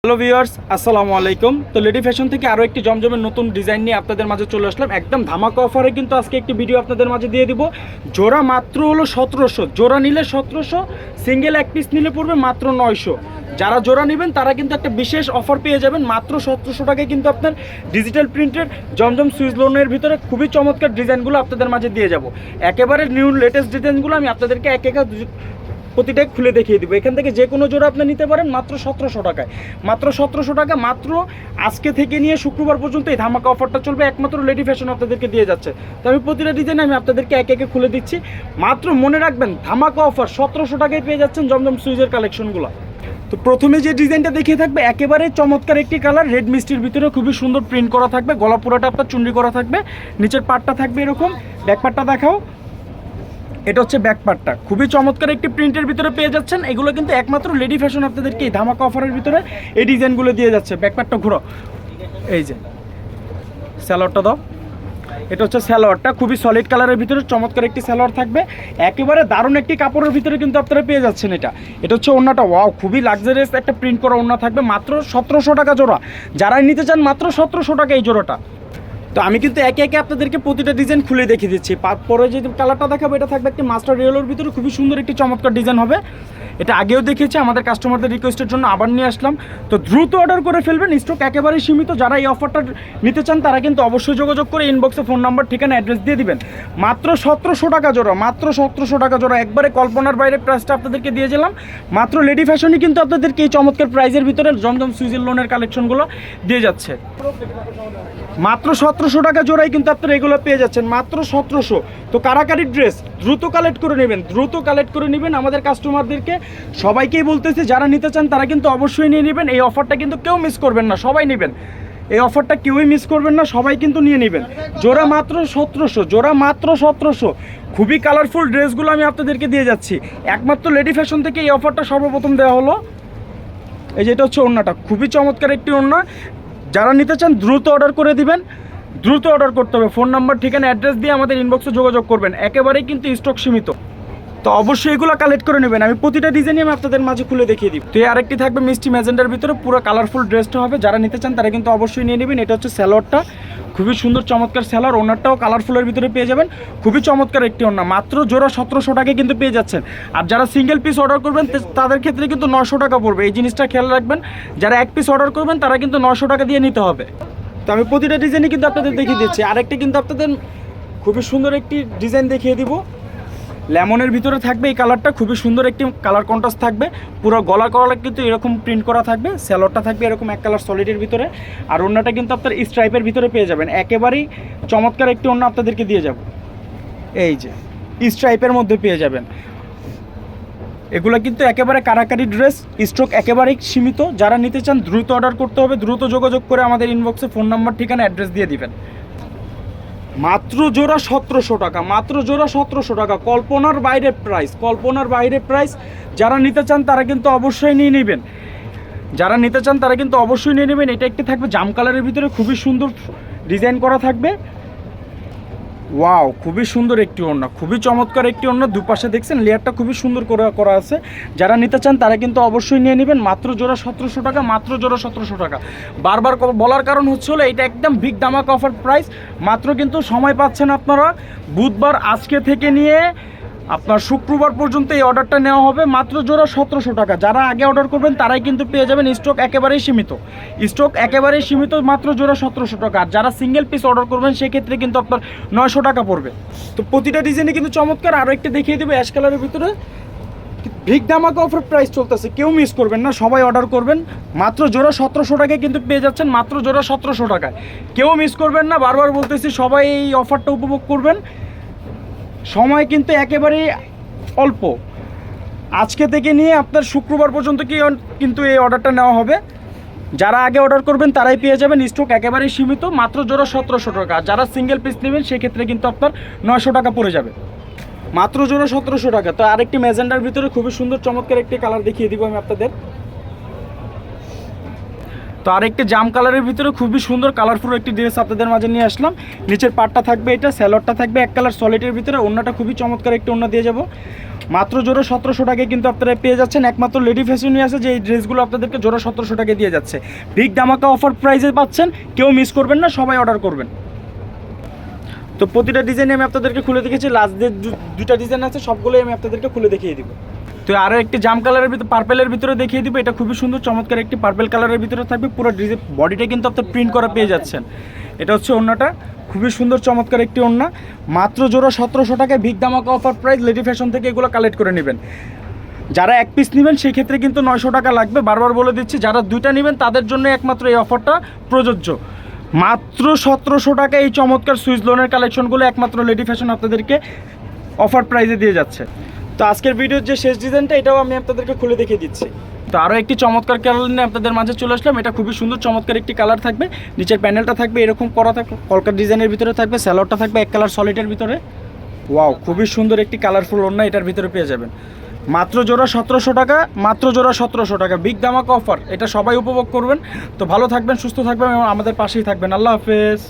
Hello viewers, আসসালামু আলাইকুম। তো লেডি ফ্যাশন থেকে আরও একটি জমজমের নতুন ডিজাইন নিয়ে আপনাদের মাঝে চলে আসলাম। একদম ধামাকা অফারে কিন্তু আজকে একটি ভিডিও আপনাদের মাঝে দিয়ে দিব। জোড়া মাত্র হলো 1700, জোড়া নিলে 1700, সিঙ্গেল এক পিস নিলে পড়বে মাত্র 900। যারা জোড়া নেবেন তারা কিন্তু একটা বিশেষ অফার পেয়ে যাবেন। মাত্র 1700 টাকায় কিন্তু আপনার ডিজিটাল প্রিন্টের জমজম সুইচ লোনের ভিতরে খুবই চমৎকার ডিজাইনগুলো আপনাদের মাঝে দিয়ে যাব। একেবারে নিউ লেটেস্ট ডিজাইনগুলো আমি আপনাদেরকে এক প্রতিটাই খুলে দেখিয়ে দিব। এখান থেকে যে কোনো জোড়া আপনি নিতে পারেন মাত্র 1700 টাকায়। মাত্র 1700 টাকা, মাত্র আজকে থেকে নিয়ে শুক্রবার পর্যন্ত এই ধামাকা অফারটা চলবে। একমাত্র লেডি ফ্যাশন আপনাদেরকে দিয়ে যাচ্ছে। তো আমি প্রতিটা ডিজাইন আমি আপনাদেরকে একে একে খুলে দিচ্ছি। মাত্র মনে রাখবেন, ধামাকা অফার 1700 টাকায় পেয়ে যাচ্ছেন জমজম সুইচের কালেকশনগুলো। তো প্রথমে যে ডিজাইনটা দেখিয়ে থাকবে একেবারে চমৎকার একটি কালার, রেড মিষ্টির ভিতরে খুবই সুন্দর প্রিন্ট করা থাকবে। গলা পুরোটা আপনার চুন্ডি করা থাকবে, নিচের পাটটা থাকবে এরকম। ব্যাক পাটটা দেখাও, এটা হচ্ছে ব্যাক পার্টটা। খুবই চমৎকার একটি প্রিন্টের ভিতরে পেয়ে যাচ্ছেন। এগুলো কিন্তু একমাত্র লেডি ফ্যাশন আপনাদেরকে এই ধামাকা অফারের ভিতরে এই ডিজাইনগুলো দিয়ে যাচ্ছে। ব্যাক পার্টটা ঘুরো, এই যে স্যালোয়ারটা দাও, এটা হচ্ছে স্যালোয়ারটা। খুবই সলিড কালারের ভিতরে চমৎকার একটি স্যালোয়ার থাকবে। একেবারে দারুণ একটি কাপড়ের ভিতরে কিন্তু আপনারা পেয়ে যাচ্ছেন। এটা হচ্ছে ওড়নাটা, ওয়াও খুবই লাক্সারিয়াস একটা প্রিন্ট করা ওড়না থাকবে। মাত্র 1700 টাকা জোড়া। যারাই নিতে চান মাত্র 1700 টাকা এই জোড়াটা। তো আমি কিন্তু একে একে আপনাদেরকে প্রতিটা ডিজাইন খুলে দেখিয়ে দিচ্ছি। পরে যে কালারটা দেখাবো এটা থাকবে একটি মাস্টার রিয়েলের ভিতরে খুবই সুন্দর একটি চমৎকার ডিজাইন হবে। এটা আগেও দেখেছি, আমাদের কাস্টমারদের রিকোয়েস্টের জন্য আবার নিয়ে আসলাম। তো দ্রুত অর্ডার করে ফেলবেন, স্টক একেবারেই সীমিত। যারা এই অফারটা নিতে চান তারা কিন্তু অবশ্যই যোগাযোগ করে ইনবক্সে ফোন নাম্বার, ঠিকানা, অ্যাড্রেস দিয়ে দিবেন। মাত্র 1700 টাকা জোড়া, মাত্র 1700 টাকা জোড়া। একবারে কল্পনার বাইরে প্রাইসটা আপনাদেরকে দিয়েছিলাম। মাত্র লেডি ফ্যাশনই কিন্তু আপনাদেরকে এই চমৎকার প্রাইসের ভিতরে জমজম সুইজের লোনের কালেকশনগুলো দিয়ে যাচ্ছে। মাত্র 1700 টাকা জোড়াই কিন্তু আপনারা এগুলো পেয়ে যাচ্ছেন, মাত্র 1700। তো কারাকারি ড্রেস দ্রুত কালেক্ট করে নেবেন, দ্রুত কালেক্ট করে নেবেন। আমাদের কাস্টমারদেরকে সবাইকেই বলতেছি, যারা নিতে চান তারা কিন্তু অবশ্যই নিয়ে নেবেন। এই অফারটা কিন্তু কেউ মিস করবেন না, সবাই নেবেন। এই অফারটা কেউই মিস করবেন না, সবাই কিন্তু নিয়ে নেবেন। জোড়া মাত্র 1700, জোড়া মাত্র 1700। খুবই কালারফুল ড্রেসগুলো আমি আপনাদেরকে দিয়ে যাচ্ছি। একমাত্র লেডি ফ্যাশন থেকে এই অফারটা সর্বপ্রথম দেওয়া হলো। এই যে এটা হচ্ছে ওড়নাটা, খুবই চমৎকার একটি ওড়না। যারা নিতে চান দ্রুত অর্ডার করে দিবেন, দ্রুত অর্ডার করতে হবে। ফোন নাম্বার, ঠিকানা, অ্যাড্রেস দিয়ে আমাদের ইনবক্সে যোগাযোগ করবেন। একেবারেই কিন্তু স্টক সীমিত। তো অবশ্যই এগুলো কালেক্ট করে নেবেন। আমি প্রতিটা ডিজাইনই আমি আপনাদের মাঝে খুলে দেখিয়ে দিই। তো এই আরেকটি থাকবে মিষ্টি ম্যাজেন্ডার ভিতরে, পুরো কালারফুল ড্রেসটা হবে। যারা নিতে চান তারা কিন্তু অবশ্যই নিয়ে নেবেন। এটা হচ্ছে স্যালোয়ারটা, খুবই সুন্দর চমৎকার স্যালোয়ার। ওনারটাও কালারফুলের ভিতরে পেয়ে যাবেন। খুবই চমৎকার একটি ওড়না। মাত্র জোড়া 1700 টাকায় কিন্তু পেয়ে যাচ্ছেন। আর যারা সিঙ্গেল পিস অর্ডার করবেন তাদের ক্ষেত্রে কিন্তু 900 টাকা পড়বে। এই জিনিসটা খেয়াল রাখবেন, যারা এক পিস অর্ডার করবেন তারা কিন্তু 900 টাকা দিয়ে নিতে হবে। তো আমি প্রতিটা ডিজাইনই কিন্তু আপনাদের দেখিয়ে দিচ্ছি। আরেকটি কিন্তু আপনাদের খুবই সুন্দর একটি ডিজাইন দেখিয়ে দিব। লেমনের ভিতরে থাকবে এই কালারটা, খুবই সুন্দর একটি কালার কন্ট্রাস্ট থাকবে। পুরো গলা কিন্তু এরকম প্রিন্ট করা থাকবে। স্যালোয়ারটা থাকবে এরকম এক কালার সলিডের ভিতরে। আর ওড়নাটা কিন্তু আপনার স্ট্রাইপের ভিতরে পেয়ে যাবেন। একেবারেই চমৎকার একটি ওড়না আপনাদেরকে দিয়ে যাব। এই যে স্ট্রাইপের মধ্যে পেয়ে যাবেন। এগুলো কিন্তু একেবারে কারাকারি ড্রেস, স্টক একেবারেই সীমিত। যারা নিতে চান দ্রুত অর্ডার করতে হবে, দ্রুত যোগাযোগ করে আমাদের ইনবক্সে ফোন নাম্বার, ঠিকানা, অ্যাড্রেস দিয়ে দিবেন। মাত্র জোড়া 1700 টাকা, মাত্র জোড়া 1700 টাকা। কল্পনার বাইরে প্রাইস, কল্পনার বাইরে প্রাইস। যারা নিতে চান তারা কিন্তু অবশ্যই নিয়ে নেবেন, যারা নিতে চান তারা কিন্তু অবশ্যই নিয়ে নেবেন। এটা একটি থাকবে জাম কালারের ভিতরে, খুবই সুন্দর ডিজাইন করা থাকবে। ওয়াও, খুবই সুন্দর একটি ওড়না, খুবই চমৎকার একটি ওড়না। দুপাশে দেখছেন লেয়ারটা খুবই সুন্দর করে করা আছে। যারা নিতে চান তারা কিন্তু অবশ্যই নিয়ে নেবেন। মাত্র জোড়া 1700 টাকা, মাত্র জোড়া 1700 টাকা। বারবার বলার কারণ হচ্ছে হলো এটা একদম বিগ ধামাকা অফার প্রাইস। মাত্র কিন্তু সময় পাচ্ছেন আপনারা বুধবার আজকে থেকে নিয়ে আপনার শুক্রবার পর্যন্ত এই অর্ডারটা নেওয়া হবে। মাত্র জোড়া 1700 টাকা। যারা আগে অর্ডার করবেন তারাই কিন্তু পেয়ে যাবেন। স্টক একেবারেই সীমিত, স্টক একেবারেই সীমিত। মাত্র জোড়া 1700 টাকা। আর যারা সিঙ্গেল পিস অর্ডার করবেন সেক্ষেত্রে কিন্তু আপনার 900 টাকা পড়বে। তো প্রতিটা ডিজাইনে কিন্তু চমৎকার। আরও একটি দেখিয়ে দেবে অ্যাশ কালারের ভিতরে, বিগ ধামাকা অফার প্রাইস চলতেছে, কেউ মিস করবেন না, সবাই অর্ডার করবেন। মাত্র জোড়া 1700 টাকায় কিন্তু পেয়ে যাচ্ছেন, মাত্র জোড়া 1700 টাকায়। কেউ মিস করবেন না, বারবার বলতেছি সবাই এই অফারটা উপভোগ করবেন। সময় কিন্তু একেবারেই অল্প। আজকে থেকে নিয়ে আপনার শুক্রবার পর্যন্ত কিন্তু এই অর্ডারটা নেওয়া হবে। যারা আগে অর্ডার করবেন তারাই পেয়ে যাবেন। স্টক একেবারেই সীমিত, মাত্র জোড়া 1700 টাকা। যারা সিঙ্গেল পিস নেবেন সেক্ষেত্রে কিন্তু আপনার 900 টাকা পড়ে যাবে। মাত্র জোড়া 1700 টাকা। তো আরেকটি ম্যাজেন্ডার ভিতরে খুবই সুন্দর চমৎকার একটি কালার দেখিয়ে দিব আমি আপনাদের। তো আরেকটি জাম কালারের ভিতরে খুবই সুন্দর কালারফুল একটি ড্রেস আপনাদের মাঝে নিয়ে আসলাম। নিচের পাটটা থাকবে এটা, স্যালোয়ারটা থাকবে এক কালার সলিডের ভিতরে। ওড়নাটা খুবই চমৎকার একটি ওড়না দিয়ে যাব। মাত্র জোড়া 1700 টাকায় কিন্তু আপনারা পেয়ে যাচ্ছেন। একমাত্র লেডি ফ্যাশনই আছে যে এই ড্রেসগুলো আপনাদেরকে জোড়া 1700 টাকায় দিয়ে যাচ্ছে। বিগ ধামাকা অফার প্রাইসে পাচ্ছেন, কেউ মিস করবেন না, সবাই অর্ডার করবেন। তো প্রতিটা ডিজাইনে আমি আপনাদেরকে খুলে দেখেছি, লাস্ট যে দুইটা ডিজাইন আছে সবগুলোই আমি আপনাদেরকে খুলে দেখিয়ে দিব। তো আরও একটি জাম কালারের ভিতরে পার্পেলের ভিতরে দেখিয়ে দিব, এটা খুবই সুন্দর চমৎকার একটি পার্পেল কালারের ভিতরে থাকবে, পুরো বডিটা কিন্তু আপনার প্রিন্ট করা পেয়ে যাচ্ছেন। এটা হচ্ছে ওড়নাটা, খুবই সুন্দর চমৎকার একটি ওড়না, মাত্র জোড়া 1700 টাকায় বিগ ধামাকা অফার প্রাইস। লেডি ফ্যাশন থেকে এগুলো কালেক্ট করে নেবেন। যারা এক পিস নেবেন সেই ক্ষেত্রে কিন্তু 900 টাকা লাগবে, বারবার বলে দিচ্ছি। যারা দুইটা নেবেন তাদের জন্য একমাত্র এই অফারটা প্রযোজ্য। মাত্র 1700 টাকা এই চমৎকার সুইস লোনের কালেকশনগুলো একমাত্র লেডি ফ্যাশন আপনাদেরকে অফার প্রাইসে দিয়ে যাচ্ছে। তো আজকের ভিডিওর যে শেষ ডিজাইনটা এটাও আমি আপনাদেরকে খুলে দেখিয়ে দিচ্ছি। তো আরও একটি চমৎকার কালার নিয়ে আপনাদের মাঝে চলে আসলাম। এটা খুবই সুন্দর চমৎকার একটি কালার থাকবে, নিচের প্যানেলটা থাকবে এরকম করা থাকবে, কলকার ডিজাইনের ভিতরে থাকবে, স্যালোয়ারটা থাকবে এক কালার সলিডের ভিতরে। ওয়াও, খুবই সুন্দর একটি কালারফুল ওড়না এটার ভিতরে পেয়ে যাবেন। মাত্র জোড়া 1700 টাকা, মাত্র জোড়া 1700 টাকা, বিগ ধামাকা অফার। এটা সবাই উপভোগ করবেন। তো ভালো থাকবেন, সুস্থ থাকবেন এবং আমাদের পাশেই থাকবেন। আল্লাহ হাফেজ।